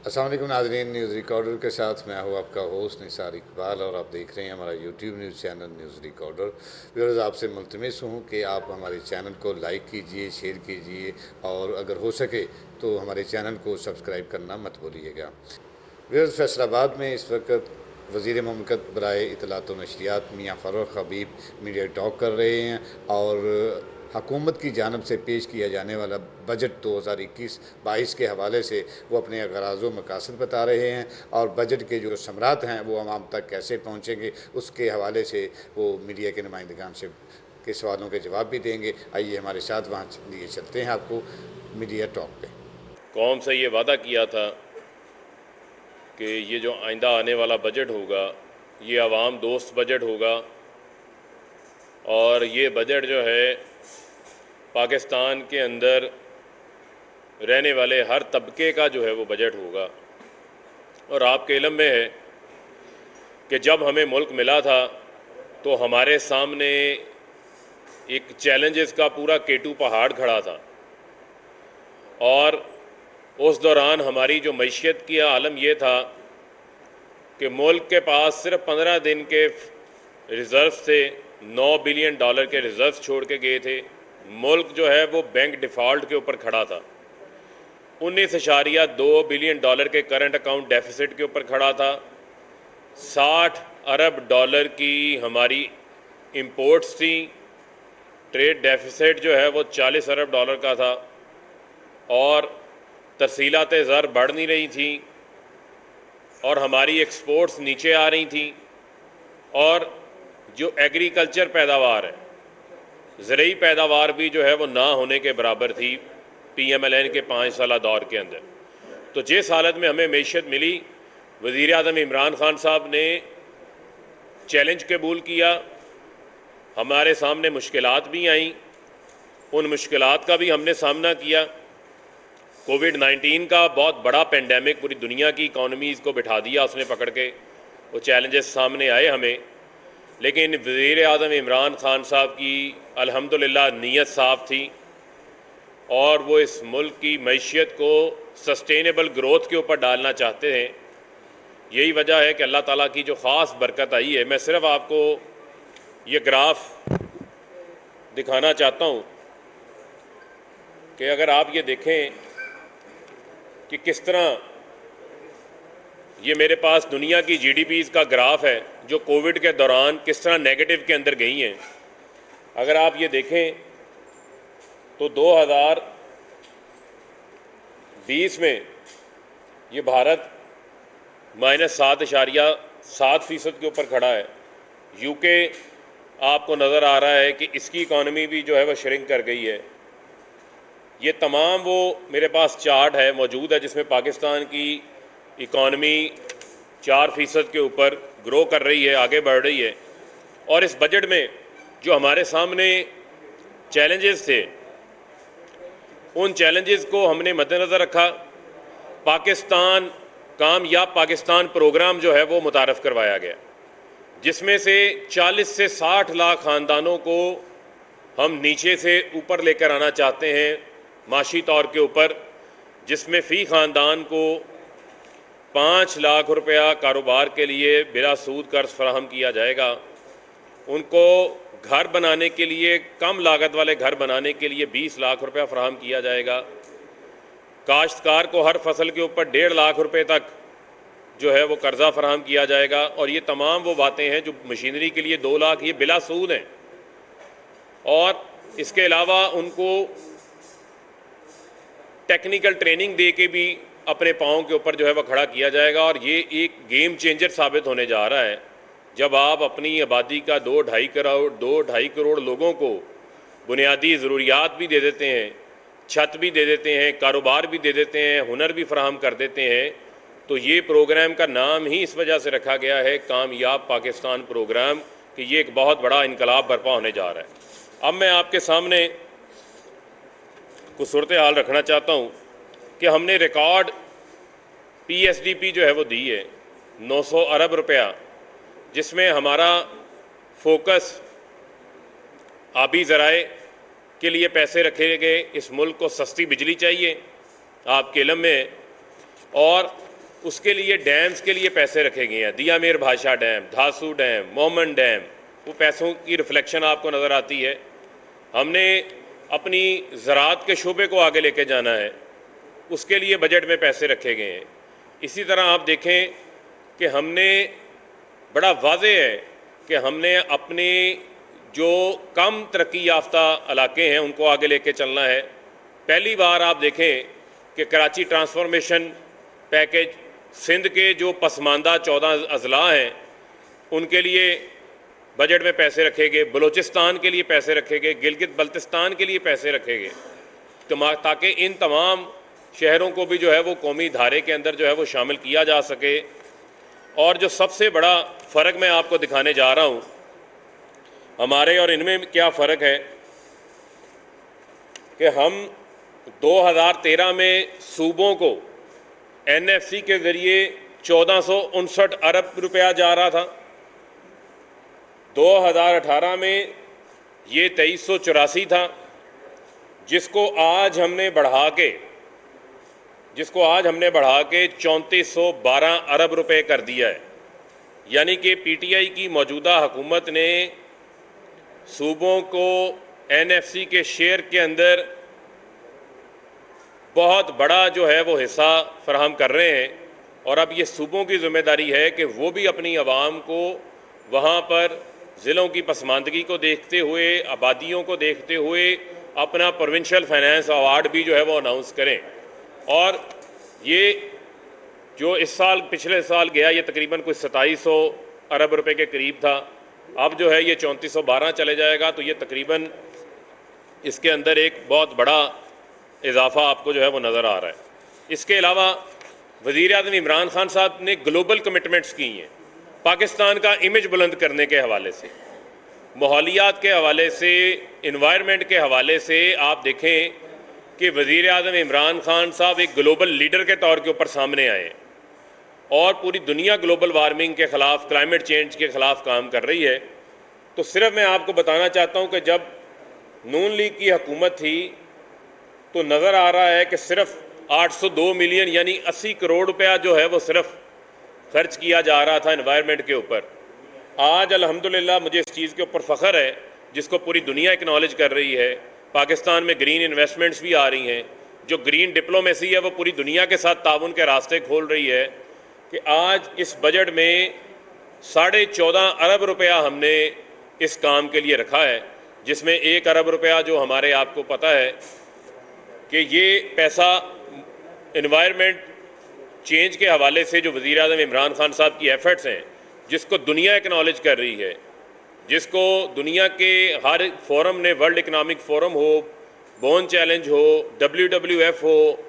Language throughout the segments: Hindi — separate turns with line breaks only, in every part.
अस्सलाम वालेकुम नाज़रीन, न्यूज़ रिकॉर्डर के साथ मैं हूँ आपका होस्ट निसार इकबाल और आप देख रहे हैं हमारा YouTube news channel news recorder. Viewers, आपसे मुल्तमिस हूँ कि आप हमारे चैनल को लाइक कीजिए, शेयर कीजिए और अगर हो सके तो हमारे चैनल को सब्सक्राइब करना मत भूलिएगा। व्यूअर्स, फैसलाबाद में इस वक्त वज़ीर ममलकत बराए इत्तलात व नशरियात मियाँ फ़ारूक हबीब मीडिया टॉक कर रहे हैं और हुकूमत की जानब से पेश किया जाने वाला बजट 2021-22 के हवाले से वो अपने अगराज़ व मकासद बता रहे हैं और बजट के जो समरात हैं वो आवाम तक कैसे पहुँचेंगे उसके हवाले से वो मीडिया के नुमाइंदगान से के सवालों के जवाब भी देंगे। आइए हमारे साथ वहाँ लिए चलते हैं आपको मीडिया टॉक पे।
कौम से ये वादा किया था कि ये जो आइंदा आने वाला बजट होगा ये आवाम दोस्त बजट होगा और ये बजट जो है पाकिस्तान के अंदर रहने वाले हर तबके का जो है वो बजट होगा। और आपके इल्म में है कि जब हमें मुल्क मिला था तो हमारे सामने एक चैलेंजेस का पूरा केटू पहाड़ खड़ा था और उस दौरान हमारी जो मईशत की आलम ये था कि मुल्क के पास सिर्फ 15 दिन के रिज़र्व से $9 बिलियन के रिज़र्व छोड़ के गए थे। मुल्क जो है वो बैंक डिफ़ॉल्ट के ऊपर खड़ा था, 19.2 बिलियन के करंट अकाउंट डेफिसिट के ऊपर खड़ा था, 60 अरब डॉलर की हमारी इंपोर्ट्स थी, ट्रेड डेफिसिट जो है वो 40 अरब डॉलर का था और तरसीलात ज़र बढ़ नहीं रही थी और हमारी एक्सपोर्ट्स नीचे आ रही थी और जो एग्रीकल्चर पैदावार है, ज़रूरी पैदावार भी जो है वो ना होने के बराबर थी PMLN के 5 साला दौर के अंदर। तो जिस हालत में हमें मईशत मिली, वज़ीर आज़म इमरान खान साहब ने चैलेंज कबूल किया, हमारे सामने मुश्किलात भी आईं, उन मुश्किलात का भी हमने सामना किया। कोविड-19 का बहुत बड़ा पेंडेमिक पूरी दुनिया की इकॉनमीज़ को बिठा दिया उसने पकड़ के, वो चैलेंजेस सामने आए हमें, लेकिन वज़ीर आज़म इमरान खान साहब की अल्हम्दुलिल्लाह नीयत साफ़ थी और वो इस मुल्क की मईशत को सस्टेनेबल ग्रोथ के ऊपर डालना चाहते हैं। यही वजह है कि अल्लाह ताला की जो ख़ास बरकत आई है। मैं सिर्फ़ आपको ये ग्राफ दिखाना चाहता हूँ कि अगर आप ये देखें कि किस तरह ये मेरे पास दुनिया की GDPs का ग्राफ है जो कोविड के दौरान किस तरह नेगेटिव के अंदर गई हैं। अगर आप ये देखें तो 2020 में ये भारत -7.7% के ऊपर खड़ा है। UK आपको नज़र आ रहा है कि इसकी इकॉनमी भी जो है वह श्रिंक कर गई है। ये तमाम वो मेरे पास चार्ट है मौजूद है जिसमें पाकिस्तान की इकॉनमी 4% के ऊपर ग्रो कर रही है, आगे बढ़ रही है। और इस बजट में जो हमारे सामने चैलेंजेस थे उन चैलेंजेस को हमने मद्देनज़र रखा। कामयाब पाकिस्तान प्रोग्राम जो है वो मुतारफ़ करवाया गया, जिसमें से 40 से 60 लाख ख़ानदानों को हम नीचे से ऊपर लेकर आना चाहते हैं माशी तौर के ऊपर, जिसमें फ़ी ख़ानदान को 5 लाख रुपया कारोबार के लिए बिला सूद कर्ज फराहम किया जाएगा। उनको घर बनाने के लिए, कम लागत वाले घर बनाने के लिए 20 लाख रुपया फराहम किया जाएगा। काश्तकार को हर फसल के ऊपर 1.5 लाख रुपए तक जो है वो कर्ज़ा फराहम किया जाएगा। और ये तमाम वो बातें हैं जो मशीनरी के लिए 2 लाख ये बिला सूद हैं। और इसके अलावा उनको टेक्निकल ट्रेनिंग दे के भी अपने पाँव के ऊपर जो है वह खड़ा किया जाएगा। और ये एक गेम चेंजर साबित होने जा रहा है जब आप अपनी आबादी का 2-2.5 करोड़ लोगों को बुनियादी ज़रूरियात भी दे देते हैं, छत भी दे देते हैं, कारोबार भी दे देते हैं, हुनर भी फराहम कर देते हैं। तो ये प्रोग्राम का नाम ही इस वजह से रखा गया है कामयाब पाकिस्तान प्रोग्राम, कि ये एक बहुत बड़ा इनकलाब बर्पा होने जा रहा है। अब मैं आपके सामने कुछ सूरत हाल रखना चाहता हूँ कि हमने रिकॉर्ड PSDP जो है वो दी है 900 अरब रुपया, जिसमें हमारा फोकस आबी ज़राए के लिए पैसे रखे गए। इस मुल्क को सस्ती बिजली चाहिए, आपके इल्म में, और उसके लिए डैम्स के लिए पैसे रखे गए हैं। दिया मीर भाषा डैम, धासू डैम, मोमन डैम, वो पैसों की रिफ्लेक्शन आपको नज़र आती है। हमने अपनी ज़राअत के शोबे को आगे लेके जाना है, उसके लिए बजट में पैसे रखे गए हैं। इसी तरह आप देखें कि हमने बड़ा वाज़ेह है कि हमने अपने जो कम तरक्की याफ्ता इलाके हैं उनको आगे लेके चलना है। पहली बार आप देखें कि कराची ट्रांसफॉर्मेशन पैकेज, सिंध के जो पसमानदा 14 अजला हैं उनके लिए बजट में पैसे रखे गए, बलूचिस्तान के लिए पैसे रखे गए, गिलगित बल्तिस्तान के लिए पैसे रखे गए, तो ताकि इन तमाम शहरों को भी जो है वो कौमी धारे के अंदर जो है वो शामिल किया जा सके। और जो सबसे बड़ा फ़र्क मैं आपको दिखाने जा रहा हूँ हमारे और इनमें क्या फ़र्क है कि हम 2013 में सूबों को NFC के ज़रिए 1459 अरब रुपया जा रहा था, 2018 में ये 2384 था, जिसको आज हमने बढ़ा के 3412 अरब रुपए कर दिया है। यानी कि PTI की मौजूदा हुकूमत ने सूबों को NFC के शेयर के अंदर बहुत बड़ा जो है वो हिस्सा फराहम कर रहे हैं। और अब ये सूबों की ज़िम्मेदारी है कि वो भी अपनी आवाम को वहाँ पर ज़िलों की पसमानदगी को देखते हुए, आबादियों को देखते हुए अपना प्रोविंशियल फाइनेंस अवार्ड भी जो है वो अनाउंस करें। और ये जो इस साल पिछले साल गया ये तकरीबन कुछ 2700 अरब रुपए के करीब था, अब जो है ये 3412 चले जाएगा। तो ये तकरीबन इसके अंदर एक बहुत बड़ा इजाफा आपको जो है वो नज़र आ रहा है। इसके अलावा वज़ीर-ए-आज़म इमरान खान साहब ने ग्लोबल कमिटमेंट्स की हैं पाकिस्तान का इमेज बुलंद करने के हवाले से, माहौलियात के हवाले से, इन्वायरमेंट के हवाले से। आप देखें कि वज़ीर-ए-आज़म इमरान खान साहब एक ग्लोबल लीडर के तौर के ऊपर सामने आए और पूरी दुनिया ग्लोबल वार्मिंग के ख़िलाफ़, क्लाइमेट चेंज के ख़िलाफ़ काम कर रही है। तो सिर्फ मैं आपको बताना चाहता हूँ कि जब नून लीग की हुकूमत थी तो नज़र आ रहा है कि सिर्फ 802 मिलियन यानी 80 करोड़ रुपया जो है वो सिर्फ खर्च किया जा रहा था एनवायरनमेंट के ऊपर। आज अल्हम्दुलिल्लाह मुझे इस चीज़ के ऊपर फ़ख्र है जिसको पूरी दुनिया एक्नॉलेज कर रही है। पाकिस्तान में ग्रीन इन्वेस्टमेंट्स भी आ रही हैं, जो ग्रीन डिप्लोमेसी है वो पूरी दुनिया के साथ ताउन के रास्ते खोल रही है। कि आज इस बजट में 14.5 अरब रुपया हमने इस काम के लिए रखा है, जिसमें 1 अरब रुपया जो हमारे आपको पता है कि ये पैसा एनवायरनमेंट चेंज के हवाले से जो वज़ीर-ए-आज़म इमरान खान साहब की एफर्ट्स हैं, जिसको दुनिया एक्नॉलेज कर रही है, जिसको दुनिया के हर फोरम ने, वर्ल्ड इकनॉमिक फोरम हो, बोन चैलेंज हो, WWF हो,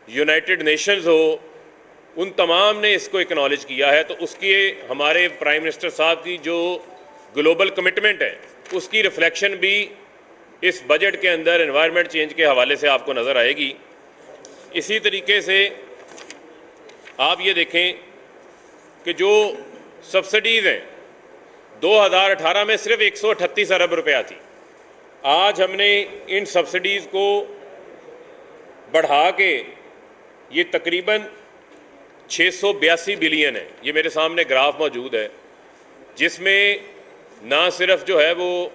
यूनाइटेड नेशंस हो, उन तमाम ने इसको एक्नॉलेज किया है। तो उसके हमारे प्राइम मिनिस्टर साहब की जो ग्लोबल कमिटमेंट है उसकी रिफ्लेक्शन भी इस बजट के अंदर एनवायरनमेंट चेंज के हवाले से आपको नज़र आएगी। इसी तरीके से आप ये देखें कि जो सब्सिडीज़ हैं 2018 में सिर्फ 138 अरब रुपया थी, आज हमने इन सब्सिडीज़ को बढ़ा के ये तकरीबन 682 बिलियन है। ये मेरे सामने ग्राफ मौजूद है, जिसमें ना सिर्फ जो है वो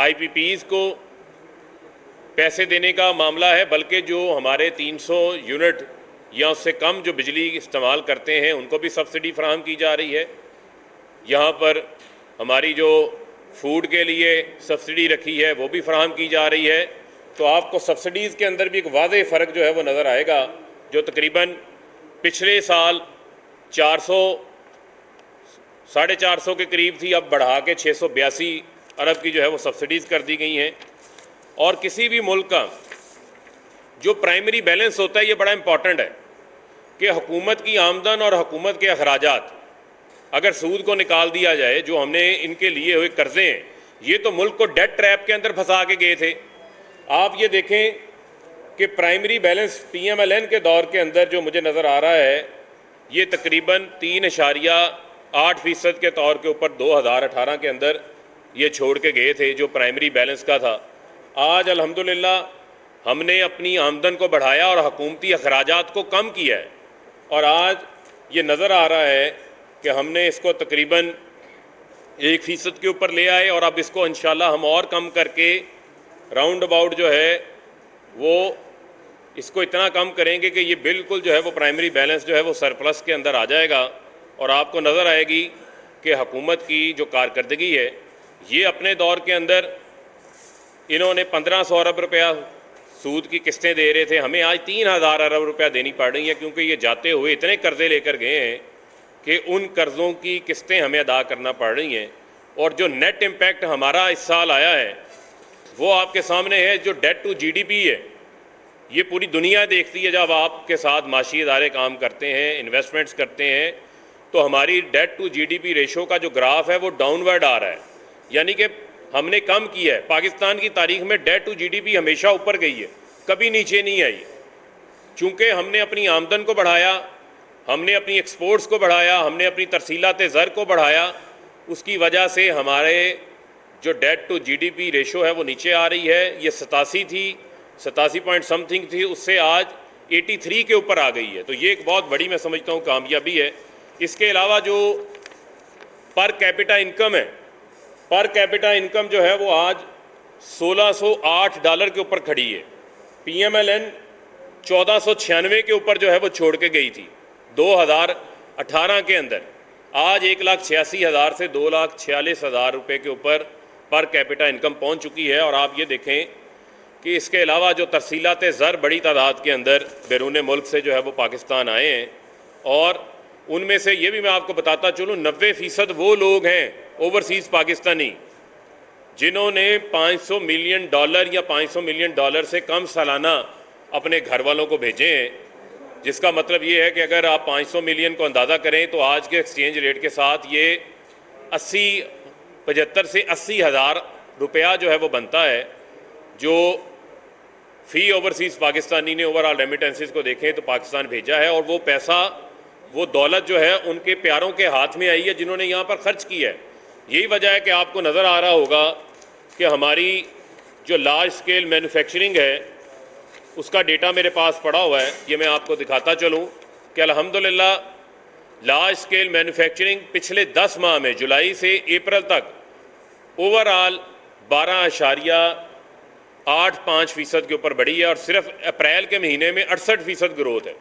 IPPs को पैसे देने का मामला है, बल्कि जो हमारे 300 यूनिट या उससे कम जो बिजली इस्तेमाल करते हैं उनको भी सब्सिडी फराहम की जा रही है। यहाँ पर हमारी जो फूड के लिए सब्सिडी रखी है वो भी फराहम की जा रही है। तो आपको सब्सिडीज़ के अंदर भी एक वाज़ेह फ़र्क जो है वो नज़र आएगा, जो तकरीबन पिछले साल 400-450 के करीब थी, अब बढ़ा के 682 अरब की जो है वो सब्सिडीज़ कर दी गई हैं। और किसी भी मुल्क का जो प्राइमरी बैलेंस होता है ये बड़ा इम्पॉर्टेंट है कि हुकूमत की आमदन और हुकूमत के अखराजात अगर सूद को निकाल दिया जाए, जो हमने इनके लिए हुए कर्ज़े हैं, ये तो मुल्क को डेट ट्रैप के अंदर फंसा के गए थे। आप ये देखें कि प्राइमरी बैलेंस PMLN के दौर के अंदर जो मुझे नज़र आ रहा है ये तकरीबन 3.8% के तौर के ऊपर 2018 के अंदर ये छोड़ के गए थे जो प्राइमरी बैलेंस का था। आज अल्हम्दुलिल्लाह हमने अपनी आमदन को बढ़ाया और हुकूमती अखराजात को कम किया है, और आज ये नज़र आ रहा है कि हमने इसको तकरीबन 1% के ऊपर ले आए और अब इसको इंशाल्लाह हम और कम करके राउंड अबाउट जो है वो इसको इतना कम करेंगे कि ये बिल्कुल जो है वो प्राइमरी बैलेंस जो है वो सरप्लस के अंदर आ जाएगा और आपको नज़र आएगी कि हुकूमत की जो कारकर्दगी है, ये अपने दौर के अंदर इन्होंने 1500 अरब रुपया सूद की किस्तें दे रहे थे, हमें आज 3000 अरब रुपया देनी पड़ रही हैं, क्योंकि ये जाते हुए इतने कर्ज़े लेकर गए हैं कि उन कर्ज़ों की किस्तें हमें अदा करना पड़ रही हैं। और जो नेट इम्पैक्ट हमारा इस साल आया है वो आपके सामने है। जो डेट टू जीडीपी है, ये पूरी दुनिया देखती है। जब आपके साथ माशी इदारे काम करते हैं, इन्वेस्टमेंट्स करते हैं, तो हमारी डेट टू जीडीपी रेशो का जो ग्राफ है वो डाउनवर्ड आ रहा है, यानी कि हमने कम किया है। पाकिस्तान की तारीख में डेट टू जीडीपी हमेशा ऊपर गई है, कभी नीचे नहीं आई। चूँकि हमने अपनी आमदन को बढ़ाया, हमने अपनी एक्सपोर्ट्स को बढ़ाया, हमने अपनी तरसीलात ज़र को बढ़ाया, उसकी वजह से हमारे जो डेट टू जीडीपी रेशो है वो नीचे आ रही है। ये 87 थी, 87 पॉइंट समथिंग थी, उससे आज 83 के ऊपर आ गई है। तो ये एक बहुत बड़ी मैं समझता हूँ कामयाबी है। इसके अलावा जो पर कैपिटा इनकम है, पर कैपिटा इनकम जो है वो आज $1608 के ऊपर खड़ी है। PMLN 1496 के ऊपर जो है वो छोड़ के गई थी 2018 के अंदर। आज 1,86,000 से 2,46,000 रुपये के ऊपर पर कैपिटा इनकम पहुंच चुकी है। और आप ये देखें कि इसके अलावा जो तरसीलात ज़र बड़ी तादाद के अंदर बैरून मुल्क से जो है वो पाकिस्तान आए हैं, और उनमें से ये भी मैं आपको बताता चलूँ 90% वो लोग हैं ओवरसीज़ पाकिस्तानी जिन्होंने $500 मिलियन या $500 मिलियन से कम सालाना अपने घर वालों को भेजे हैं। जिसका मतलब ये है कि अगर आप 500 मिलियन को अंदाज़ा करें तो आज के एक्सचेंज रेट के साथ ये 75 से 80 हज़ार रुपया जो है वो बनता है। जो फ़ी ओवरसीज़ पाकिस्तानी ने ओवरऑल रेमिटेंसेस को देखें तो पाकिस्तान भेजा है, और वो पैसा, वो दौलत जो है उनके प्यारों के हाथ में आई है जिन्होंने यहाँ पर ख़र्च किया है। यही वजह है कि आपको नज़र आ रहा होगा कि हमारी जो लार्ज स्केल मैन्युफैक्चरिंग है उसका डेटा मेरे पास पड़ा हुआ है। ये मैं आपको दिखाता चलूँ कि अल्हम्दुलिल्लाह लार्ज स्केल मैन्युफैक्चरिंग पिछले 10 माह में जुलाई से अप्रैल तक ओवरऑल 12.85% के ऊपर बढ़ी है, और सिर्फ अप्रैल के महीने में 68% ग्रोथ है,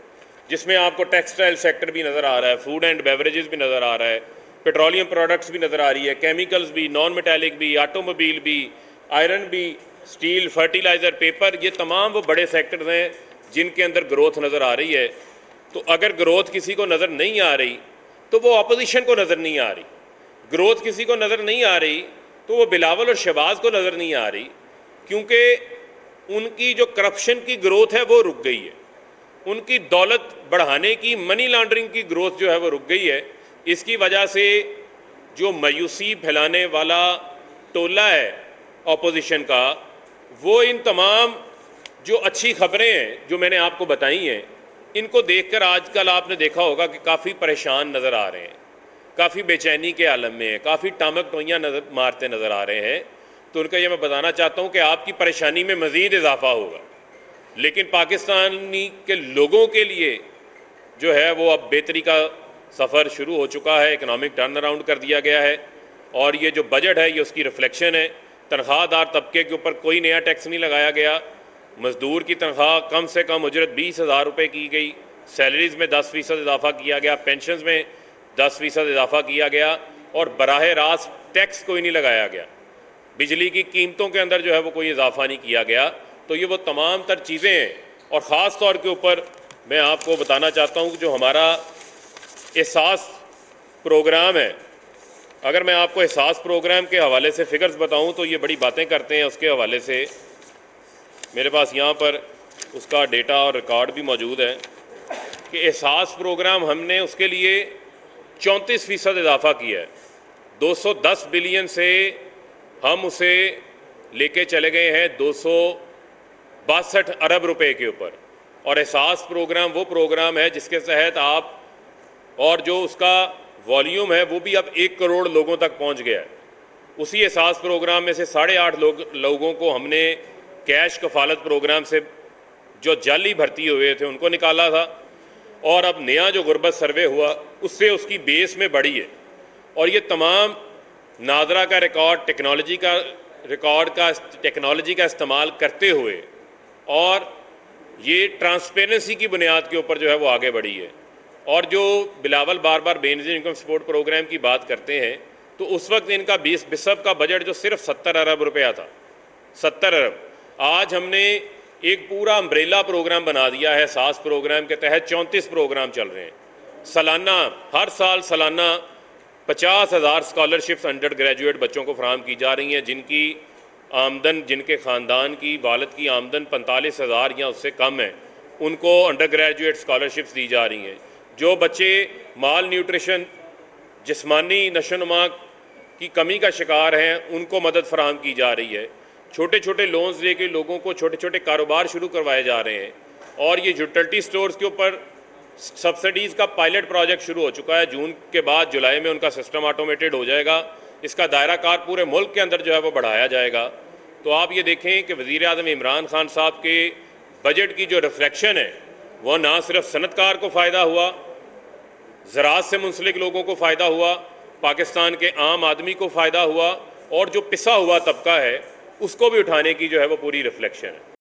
जिसमें आपको टेक्सटाइल सेक्टर भी नज़र आ रहा है, फूड एंड बेवरेजेस भी नज़र आ रहा है, पेट्रोलियम प्रोडक्ट्स भी नज़र आ रही है, केमिकल्स भी, नॉन मेटालिक भी, ऑटोमोबाइल भी, आयरन भी, स्टील, फर्टिलाइज़र, पेपर, ये तमाम वो बड़े सेक्टर्स हैं जिनके अंदर ग्रोथ नज़र आ रही है। तो अगर ग्रोथ किसी को नज़र नहीं आ रही तो वो अपोजिशन को नज़र नहीं आ रही, ग्रोथ किसी को नज़र नहीं आ रही तो वो बिलावल और शहबाज को नज़र नहीं आ रही, क्योंकि उनकी जो करप्शन की ग्रोथ है वो रुक गई है, उनकी दौलत बढ़ाने की, मनी लॉन्ड्रिंग की ग्रोथ जो है वो रुक गई है। इसकी वजह से जो मायूसी फैलाने वाला टोला है ऑपोजिशन का, वो इन तमाम जो अच्छी खबरें हैं जो मैंने आपको बताई हैं, इनको देखकर आजकल आपने देखा होगा कि काफ़ी परेशान नज़र आ रहे हैं, काफ़ी बेचैनी के आलम में हैं, काफ़ी टामक टोइयाँ मारते नज़र आ रहे हैं। तो उनका ये मैं बताना चाहता हूँ कि आपकी परेशानी में मज़ीद इजाफा होगा, लेकिन पाकिस्तानी के लोगों के लिए जो है वो अब बेहतरी का सफ़र शुरू हो चुका है, इकनॉमिक टर्न अराउंड कर दिया गया है। और ये जो बजट है ये उसकी रिफ्लेक्शन है। तनख्वाहदार तबके के ऊपर कोई नया टैक्स नहीं लगाया गया, मज़दूर की तनख्वाह कम से कम उजरत 20,000 रुपये की गई, सैलरीज़ में 10% इजाफा किया गया, पेंशन्स में 10% इजाफा किया गया, और बराह रास्त टैक्स कोई नहीं लगाया गया। बिजली की कीमतों के अंदर जो है वो कोई इजाफा नहीं किया गया। तो ये वो तमाम तर चीज़ें हैं। और ख़ास तौर के ऊपर मैं आपको बताना चाहता हूँ कि जो हमारा एहसास प्रोग्राम है, अगर मैं आपको एहसास प्रोग्राम के हवाले से फ़िगर्स बताऊं तो ये बड़ी बातें करते हैं। उसके हवाले से मेरे पास यहाँ पर उसका डेटा और रिकॉर्ड भी मौजूद है कि एहसास प्रोग्राम हमने उसके लिए 34% इजाफा किया है। 210 बिलियन से हम उसे लेके चले गए हैं 262 अरब रुपए के ऊपर। और एहसास प्रोग्राम वो प्रोग्राम है जिसके तहत आप, और जो उसका वॉल्यूम है वो भी अब 1 करोड़ लोगों तक पहुंच गया है। उसी एहसास प्रोग्राम में से 8.5 लोगों को हमने कैश कफालत प्रोग्राम से जो जाली भर्ती हुए थे उनको निकाला था, और अब नया जो गुर्बत सर्वे हुआ उससे उसकी बेस में बढ़ी है। और ये तमाम नादरा का रिकॉर्ड टेक्नोलॉजी का इस्तेमाल करते हुए और ये ट्रांसपेरेंसी की बुनियाद के ऊपर जो है वो आगे बढ़ी है। और जो बिलावल बार बार बेनज़ीर इनकम सपोर्ट प्रोग्राम की बात करते हैं, तो उस वक्त इनका बिसब का बजट जो सिर्फ 70 अरब रुपया था, 70 अरब, आज हमने एक पूरा अम्ब्रेला प्रोग्राम बना दिया है। सास प्रोग्राम के तहत 34 प्रोग्राम चल रहे हैं। सालाना, हर साल सालाना 50,000 स्कॉलरशिप्स अंडर ग्रेजुएट बच्चों को फराहम की जा रही हैं, जिनकी आमदन, जिनके ख़ानदान की वालिद की आमदन 45,000 या उससे कम है, उनको अंडर ग्रेजुएट स्कॉलरशिप्स दी जा रही हैं। जो बच्चे माल न्यूट्रिशन, जिस्मानी नशोनुमा की कमी का शिकार हैं, उनको मदद फराहम की जा रही है। छोटे छोटे लोन्स दे के लोगों को छोटे छोटे कारोबार शुरू करवाए जा रहे हैं। और ये यूटिलिटी स्टोर्स के ऊपर सब्सिडीज़ का पायलट प्रोजेक्ट शुरू हो चुका है। जून के बाद जुलाई में उनका सिस्टम ऑटोमेटेड हो जाएगा। इसका दायरा कार पूरे मुल्क के अंदर जो है वो बढ़ाया जाएगा। तो आप ये देखें कि वज़ीर आज़म इमरान खान साहब के बजट की जो रिफ्लेक्शन है वो ना सिर्फ सनतकार को फ़ायदा हुआ, ज़राअत से मुंसलिक लोगों को फ़ायदा हुआ, पाकिस्तान के आम आदमी को फ़ायदा हुआ, और जो पिसा हुआ तबका है उसको भी उठाने की जो है वो पूरी रिफ्लेक्शन है।